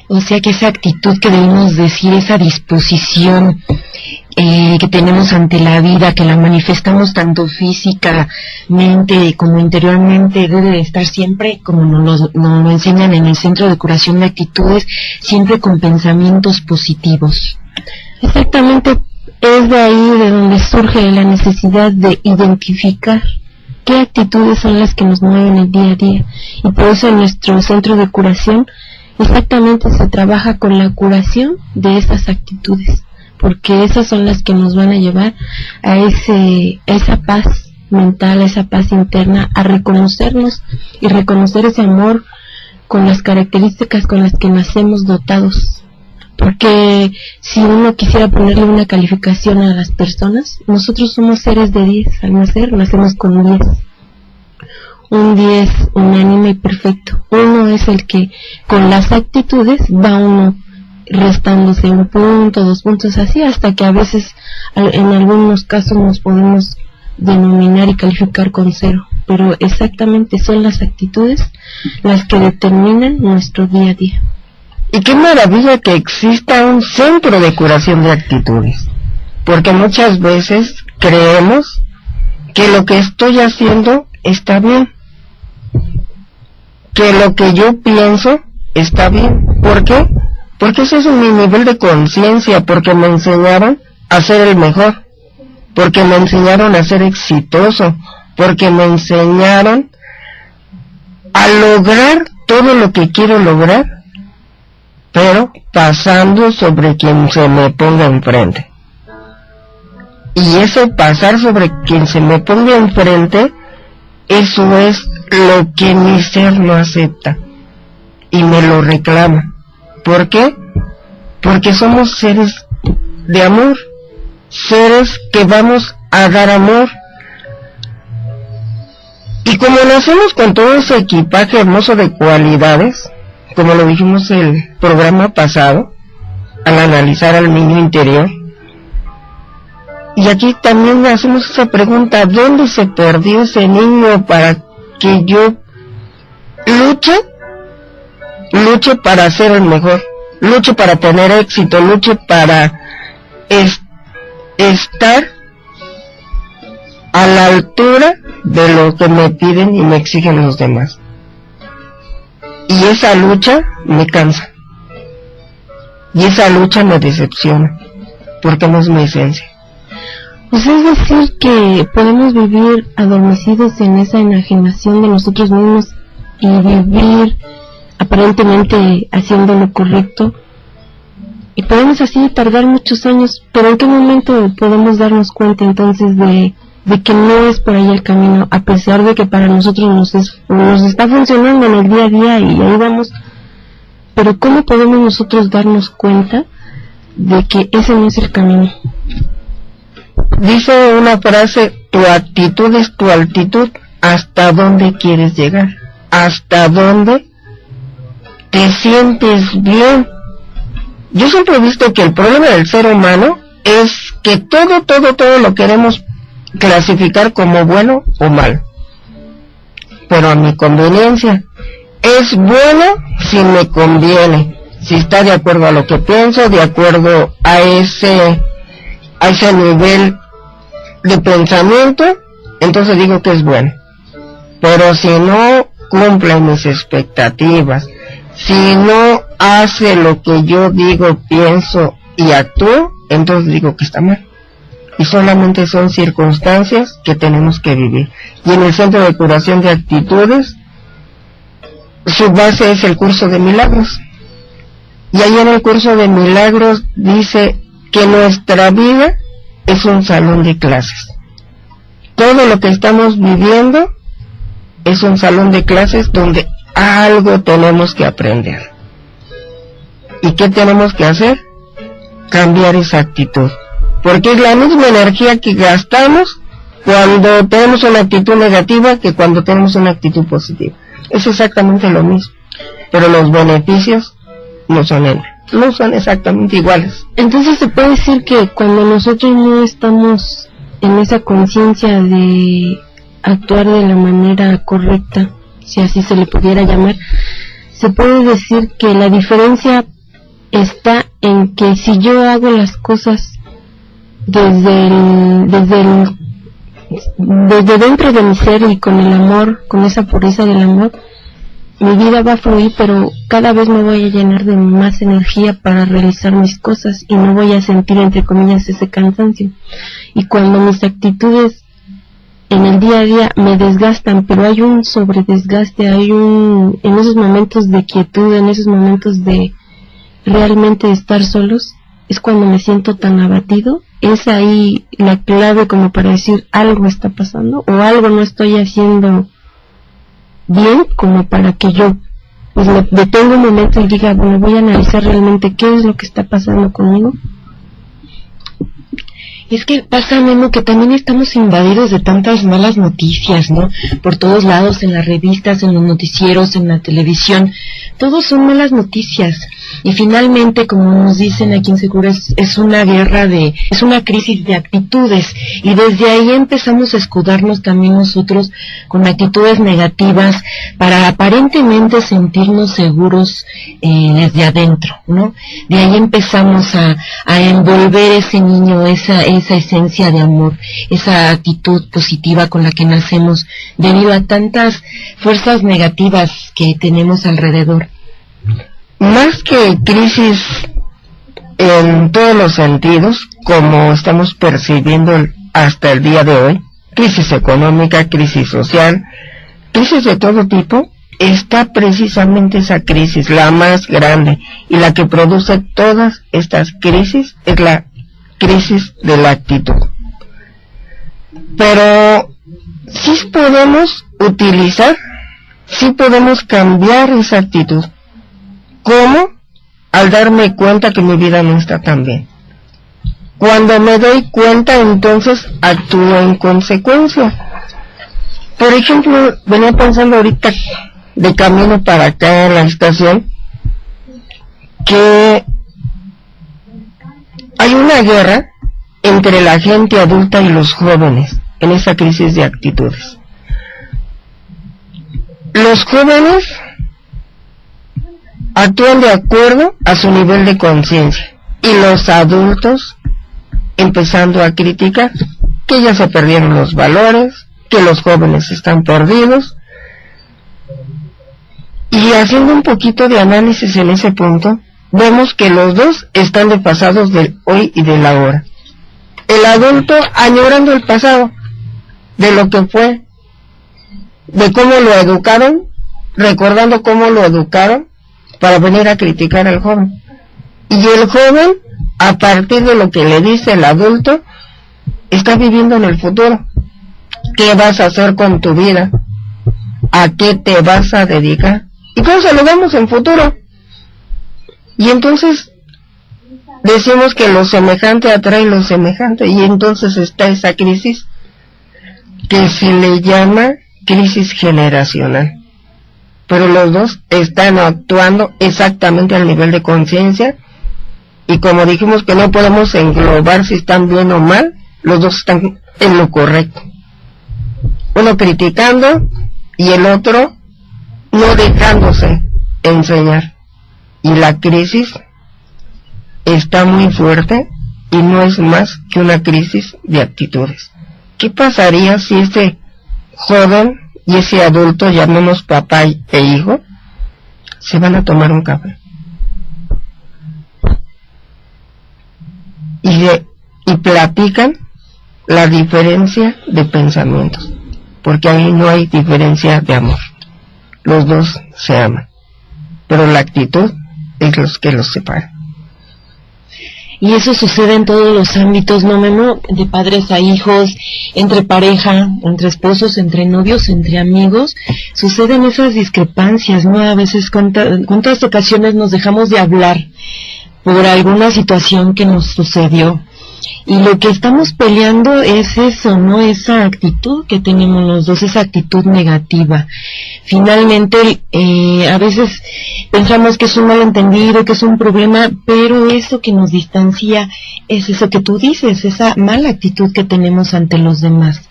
O sea que esa actitud que debemos decir, esa disposición que tenemos ante la vida, que la manifestamos tanto físicamente como interiormente, debe de estar siempre, como nos lo enseñan en el Centro de Curación de Actitudes, siempre con pensamientos positivos. Exactamente, es de ahí de donde surge la necesidad de identificar qué actitudes son las que nos mueven el día a día. Y por eso en nuestro Centro de Curación exactamente se trabaja con la curación de esas actitudes, porque esas son las que nos van a llevar a esa paz mental, a esa paz interna, a reconocernos y reconocer ese amor con las características con las que nacemos dotados. Porque si uno quisiera ponerle una calificación a las personas, nosotros somos seres de 10, al nacer nacemos con 10. Un 10 unánime y perfecto. Uno es el que con las actitudes va uno restándose 1 punto, 2 puntos, así hasta que a veces en algunos casos nos podemos denominar y calificar con 0. Pero exactamente son las actitudes las que determinan nuestro día a día. Y qué maravilla que exista un centro de curación de actitudes, porque muchas veces creemos que lo que estoy haciendo está bien, que lo que yo pienso está bien. ¿Por qué? Porque ese es mi nivel de conciencia, porque me enseñaron a ser el mejor, porque me enseñaron a ser exitoso, porque me enseñaron a lograr todo lo que quiero lograr, pero pasando sobre quien se me ponga enfrente. Y eso, pasar sobre quien se me ponga enfrente, eso es lo que mi ser no acepta y me lo reclama. ¿Por qué? Porque somos seres de amor, seres que vamos a dar amor. Y como nacemos con todo ese equipaje hermoso de cualidades, como lo dijimos el programa pasado, al analizar al niño interior, y aquí también hacemos esa pregunta: ¿dónde se perdió ese niño para que yo luche para ser el mejor, luche para tener éxito, luche para estar a la altura de lo que me piden y me exigen los demás? Y esa lucha me cansa, y esa lucha me decepciona, porque no es mi esencia. Pues es decir que podemos vivir adormecidos en esa enajenación de nosotros mismos y vivir aparentemente haciendo lo correcto, y podemos así tardar muchos años, pero ¿en qué momento podemos darnos cuenta entonces de que no es por ahí el camino, a pesar de que para nosotros nos está funcionando en el día a día y ahí vamos? Pero ¿cómo podemos nosotros darnos cuenta de que ese no es el camino? Dice una frase: tu actitud es tu altitud. ¿Hasta dónde quieres llegar? ¿Hasta dónde te sientes bien? Yo siempre he visto que el problema del ser humano es que todo lo queremos clasificar como bueno o malo, pero a mi conveniencia. Es bueno si me conviene, si está de acuerdo a lo que pienso, de acuerdo a ese nivel de pensamiento, entonces digo que es bueno. Pero si no cumple mis expectativas, si no hace lo que yo digo, pienso y actúo, entonces digo que está mal. Y solamente son circunstancias que tenemos que vivir. Y en el Centro de Curación de Actitudes, su base es el curso de milagros. Y ahí en el curso de milagros dice que nuestra vida es un salón de clases. Todo lo que estamos viviendo es un salón de clases donde algo tenemos que aprender. ¿Y qué tenemos que hacer? Cambiar esa actitud. Porque es la misma energía que gastamos cuando tenemos una actitud negativa que cuando tenemos una actitud positiva. Es exactamente lo mismo. Pero los beneficios no son exactamente iguales. Entonces se puede decir que cuando nosotros no estamos en esa conciencia de actuar de la manera correcta, si así se le pudiera llamar, se puede decir que la diferencia está en que si yo hago las cosas desde dentro de mi ser y con el amor, con esa pureza del amor, mi vida va a fluir, pero cada vez me voy a llenar de más energía para realizar mis cosas y no voy a sentir, entre comillas, ese cansancio. Y cuando mis actitudes en el día a día me desgastan, pero hay un sobredesgaste, en esos momentos de quietud, en esos momentos de realmente estar solos, es cuando me siento tan abatido. Es ahí la clave como para decir algo está pasando o algo no estoy haciendo bien, como para que yo pues me detenga un momento y diga, bueno, voy a analizar realmente qué es lo que está pasando conmigo. Es que pasa, Memo, que también estamos invadidos de tantas malas noticias, ¿no? Por todos lados, en las revistas, en los noticieros, en la televisión, todos son malas noticias. Y finalmente, como nos dicen aquí en Segura, es una guerra es una crisis de actitudes. Y desde ahí empezamos a escudarnos también nosotros con actitudes negativas para aparentemente sentirnos seguros desde adentro, ¿no? De ahí empezamos a envolver ese niño, esa esencia de amor, esa actitud positiva con la que nacemos debido a tantas fuerzas negativas que tenemos alrededor. Más que crisis en todos los sentidos, como estamos percibiendo hasta el día de hoy, crisis económica, crisis social, crisis de todo tipo, está precisamente esa crisis, la más grande, y la que produce todas estas crisis es la crisis de la actitud. Pero sí podemos utilizar, sí podemos cambiar esa actitud. ¿Cómo? Al darme cuenta que mi vida no está tan bien. Cuando me doy cuenta, entonces actúo en consecuencia. Por ejemplo, venía pensando ahorita de camino para acá en la estación que hay una guerra entre la gente adulta y los jóvenes en esa crisis de actitudes. Los jóvenes actúan de acuerdo a su nivel de conciencia y los adultos empezando a criticar que ya se perdieron los valores, que los jóvenes están perdidos, y haciendo un poquito de análisis en ese punto vemos que los dos están desfasados del hoy y del ahora. El adulto añorando el pasado, de lo que fue, de cómo lo educaron, recordando cómo lo educaron para venir a criticar al joven. Y el joven, a partir de lo que le dice el adulto, está viviendo en el futuro. ¿Qué vas a hacer con tu vida? ¿A qué te vas a dedicar? Y cómo se lo vemos en futuro. Y entonces decimos que lo semejante atrae lo semejante, y entonces está esa crisis que se le llama crisis generacional. Pero los dos están actuando exactamente al nivel de conciencia, y como dijimos que no podemos englobar si están bien o mal, los dos están en lo correcto. Uno criticando y el otro no dejándose enseñar. Y la crisis está muy fuerte y no es más que una crisis de actitudes. ¿Qué pasaría si ese joven y ese adulto, llamemos papá e hijo, se van a tomar un café? Y platican la diferencia de pensamientos, porque ahí no hay diferencia de amor. Los dos se aman, pero la actitud es lo que los separa. Y eso sucede en todos los ámbitos, ¿no, Memo? De padres a hijos, entre pareja, entre esposos, entre novios, entre amigos, suceden esas discrepancias, ¿no? A veces, ¿cuántas ocasiones nos dejamos de hablar por alguna situación que nos sucedió? Y lo que estamos peleando es eso, ¿no? Esa actitud que tenemos los dos, esa actitud negativa. Finalmente, a veces pensamos que es un malentendido, que es un problema, pero eso que nos distancia es eso que tú dices, esa mala actitud que tenemos ante los demás.